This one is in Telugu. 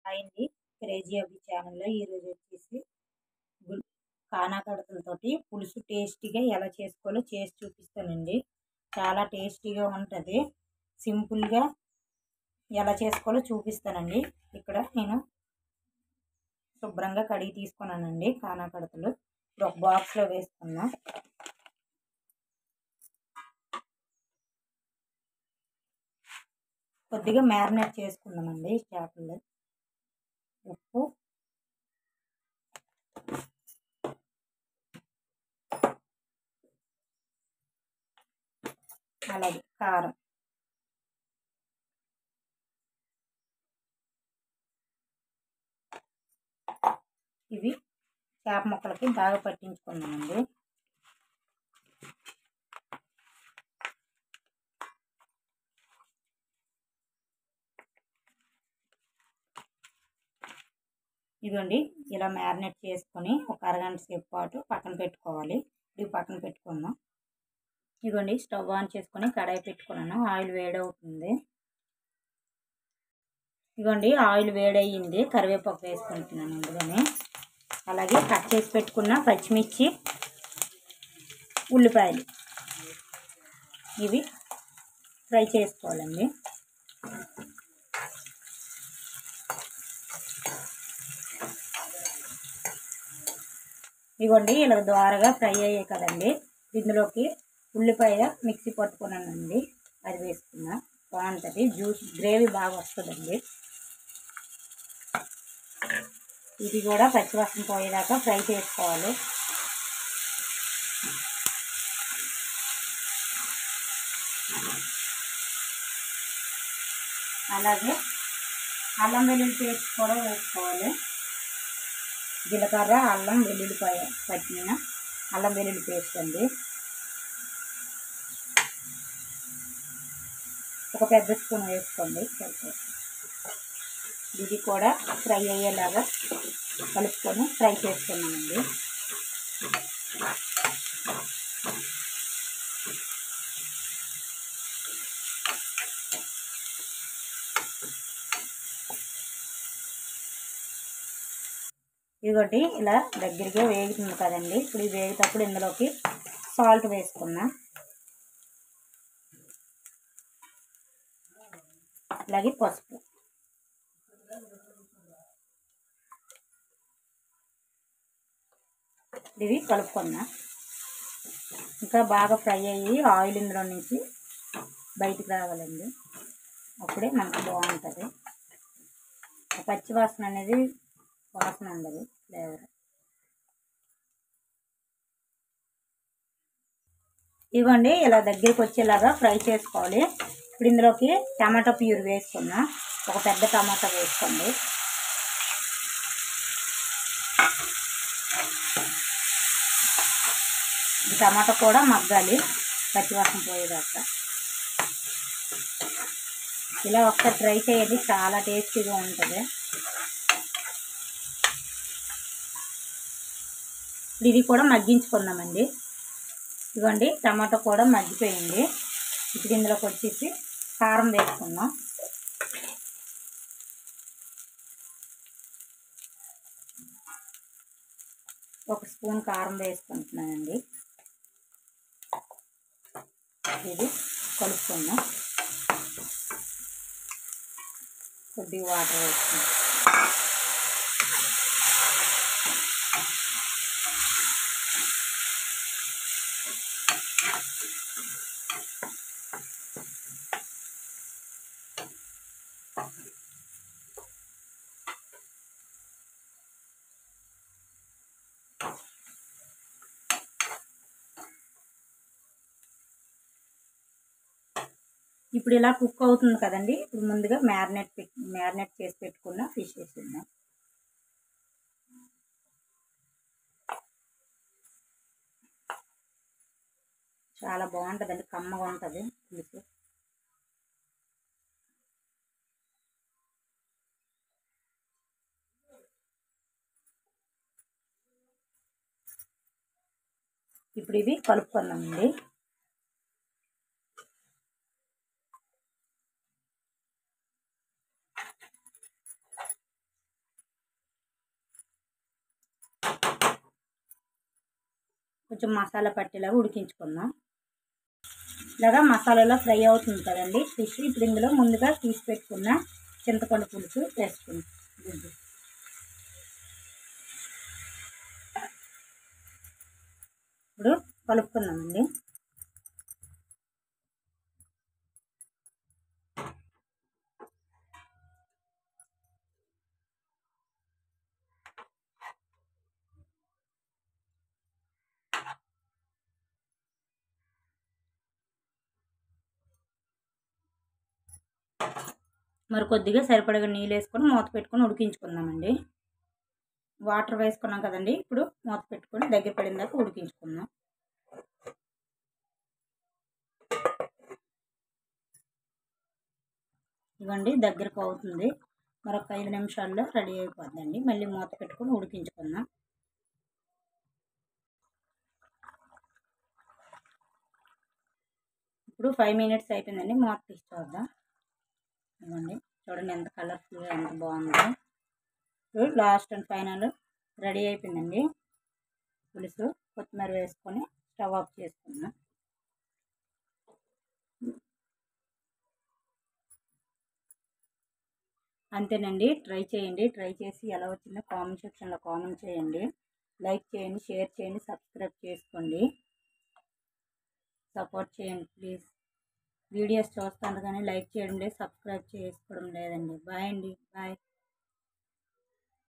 హాయ్ అండి. క్రేజీ అభి ఛానల్లో ఈరోజు వచ్చేసి కానాకడతలతోటి పులుసు టేస్టీగా ఎలా చేసుకోవాలో చేసి చూపిస్తానండి. చాలా టేస్టీగా ఉంటుంది. సింపుల్గా ఎలా చేసుకోవాలో చూపిస్తానండి. ఇక్కడ నేను శుభ్రంగా కడిగి తీసుకున్నానండి కానాకడతలు. ఇప్పుడు ఒక బాక్స్లో వేసుకున్నా. కొద్దిగా మ్యారినేట్ చేసుకున్నామండి చేపలు. ఉప్పు, అలాగే కారం, ఇవి చేప ముక్కలకి బాగా పట్టించుకున్నామండి. ఇదిగోండి, ఇలా మ్యారినేట్ చేసుకొని ఒక అరగంట సేపు పాటు పక్కన పెట్టుకోవాలి. ఇది పక్కన పెట్టుకున్నాం. ఇదిగోండి, స్టవ్ ఆన్ చేసుకొని కడాయి పెట్టుకున్నాను. ఆయిల్ వేడవుతుంది. ఇదిగోండి, ఆయిల్ వేడయ్యింది. కరివేపాకు వేసుకుంటున్నాను ఇందులోనే. అలాగే కట్ చేసి పెట్టుకున్న పచ్చిమిర్చి, ఉల్లిపాయలు ఇవి ఫ్రై చేసుకోవాలండి. ఇదిగోండి, ఇలా ద్వారగా ఫ్రై అయ్యాయి కదండి. ఇందులోకి ఉల్లిపాయ మిక్సీ పట్టుకున్నానండి, అది వేసుకున్నా. బాగుంటుంది, జ్యూస్ గ్రేవీ బాగా వస్తుందండి. ఇది కూడా పచ్చివాసన పోయేదాకా ఫ్రై చేసుకోవాలి. అలాగే అల్లం వెల్లుల్లి పేస్ట్ కూడా వేసుకోవాలి. జీలకర్ర, అల్లం, వెల్లుల్లిపాయ పట్టిన అల్లం వెల్లుల్లి పేస్ట్ అండి. ఒక పెద్ద స్పూన్ వేసుకోండి సరిపోతుంది. ఇది కూడా ఫ్రై అయ్యేలాగా కలుపుకొని ఫ్రై చేసుకున్నామండి. ఇదిగోటి ఇలా దగ్గరగా వేగుతుంది కదండి. ఇప్పుడు ఇది వేగేటప్పుడు ఇందులోకి సాల్ట్ వేసుకున్నా. అలాగే పసుపు. ఇవి కలుపుకున్నా. ఇంకా బాగా ఫ్రై అయ్యి ఆయిల్ ఇందులో నుంచి బయటికి రావాలండి. అప్పుడే మనకు బాగుంటుంది. పచ్చి వాసన అనేది వాసన ఉండదు, ఫ్లేవర్. ఇవ్వండి, ఇలా దగ్గరికి వచ్చేలాగా ఫ్రై చేసుకోవాలి. ఇప్పుడు ఇందులోకి టమాటా ప్యూర్ వేసుకున్నా. ఒక పెద్ద టమాటా వేసుకోండి. ఈ టమాటా కూడా మగ్గాలి పచ్చివాసన పోయేదాకా. ఇలా ఒకసారి ట్రై చేయండి, చాలా టేస్టీగా ఉంటుంది. ఇది కూడా మగ్గించుకున్నామండి. ఇదిగోండి, టమాటా కూడా మగ్గిపోయింది. ఇప్పుడు ఇందులోకి వచ్చేసి కారం వేసుకుందాం. ఒక స్పూన్ కారం వేసుకుంటున్నానండి. ఇది కలుపుకుందాం. కొద్దిగా వాటర్ వేసుకుందాం. ఇప్పుడు ఇలా కుక్ అవుతుంది కదండి. ఇప్పుడు ముందుగా మ్యారినేట్ చేసి పెట్టుకున్న ఫిష్ వేసుకుందాం. చాలా బాగుంటుందండి, కమ్మగా ఉంటుంది పులుసు. ఇప్పుడు ఇవి కలుపుకుందామండి. కొంచెం మసాలా పట్టేలాగా ఉడికించుకుందాం. ఇలాగా మసాలాలో ఫ్రై అవుతుంది కదండి ఫిష్. ఇప్పుడు ఇందులో ముందుగా తీసి పెట్టుకున్న చింతపండు పులుసు వేసుకుందాం. ఇప్పుడు కలుపుకుందామండి. మరి కొద్దిగా సరిపడగా నీళ్ళు వేసుకొని మూత పెట్టుకొని ఉడికించుకుందామండి. వాటర్ వేసుకున్నాం కదండి. ఇప్పుడు మూత పెట్టుకొని దగ్గర పడిన దాకా ఉడికించుకుందాం. ఇవ్వండి దగ్గరకు అవుతుంది. మరొక 5 నిమిషాల్లో రెడీ అయిపోద్దండి. మళ్ళీ మూత పెట్టుకొని ఉడికించుకుందాం. ఇప్పుడు 5 మినిట్స్ అయిపోయిందండి. మూత తీసి చూద్దాం. ఇవ్వండి చూడండి ఎంత కలర్ఫుల్గా ఎంత బాగుందో. ఇప్పుడు లాస్ట్ అండ్ ఫైనల్ రెడీ అయిపోయిందండి పులుసు. కొత్తిమీర వేసుకొని స్టవ్ ఆఫ్ చేసుకుందాం. అంతేనండి. ట్రై చేయండి. ట్రై చేసి ఎలా వచ్చిందో కామెంట్ సెక్షన్లో కామెంట్ చేయండి. లైక్ చేయండి, షేర్ చేయండి, సబ్స్క్రైబ్ చేసుకోండి. సపోర్ట్ చేయండి ప్లీజ్. వీడియోస్ చూస్తాను కానీ లైక్ చేయడం లేదు, సబ్స్క్రైబ్ చేసుకోవడం లేదండి. బాయ్ అండి. బాయ్.